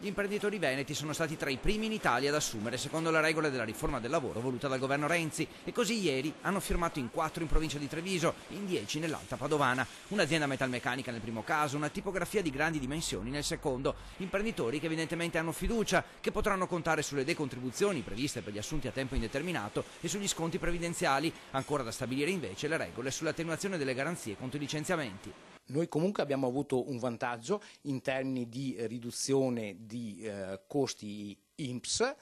Gli imprenditori veneti sono stati tra i primi in Italia ad assumere secondo le regole della riforma del lavoro voluta dal governo Renzi e così ieri hanno firmato in 4 in provincia di Treviso, in 10 nell'Alta Padovana. Un'azienda metalmeccanica nel primo caso, una tipografia di grandi dimensioni nel secondo. Imprenditori che evidentemente hanno fiducia, che potranno contare sulle decontribuzioni previste per gli assunti a tempo indeterminato e sugli sconti previdenziali. Ancora da stabilire invece le regole sull'attenuazione delle garanzie contro i licenziamenti. Noi comunque abbiamo avuto un vantaggio in termini di riduzione di costi INPS,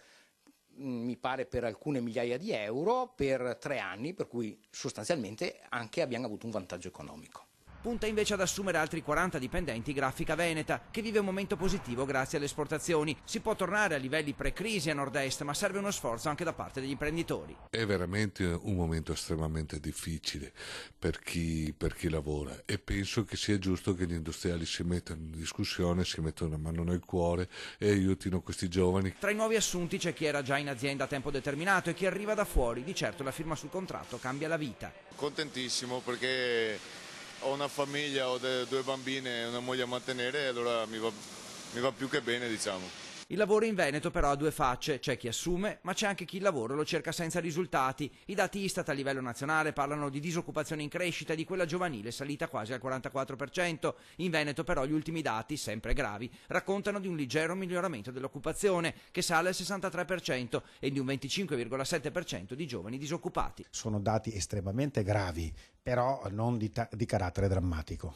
mi pare per alcune migliaia di euro, per 3 anni, per cui sostanzialmente anche abbiamo avuto un vantaggio economico. Punta invece ad assumere altri 40 dipendenti Grafica Veneta, che vive un momento positivo grazie alle esportazioni. Si può tornare a livelli pre-crisi a nord-est, ma serve uno sforzo anche da parte degli imprenditori. È veramente un momento estremamente difficile per chi lavora e penso che sia giusto che gli industriali si mettano in discussione, si mettano una mano nel cuore e aiutino questi giovani. Tra i nuovi assunti c'è chi era già in azienda a tempo determinato e chi arriva da fuori. Di certo la firma sul contratto cambia la vita. Contentissimo perché ho una famiglia, ho 2 bambine e una moglie a mantenere, e allora mi va più che bene, diciamo. Il lavoro in Veneto però ha 2 facce, c'è chi assume, ma c'è anche chi il lavoro lo cerca senza risultati. I dati Istat a livello nazionale parlano di disoccupazione in crescita e di quella giovanile salita quasi al 44%. In Veneto però gli ultimi dati, sempre gravi, raccontano di un leggero miglioramento dell'occupazione, che sale al 63% e di un 25,7% di giovani disoccupati. Sono dati estremamente gravi, però non di carattere drammatico.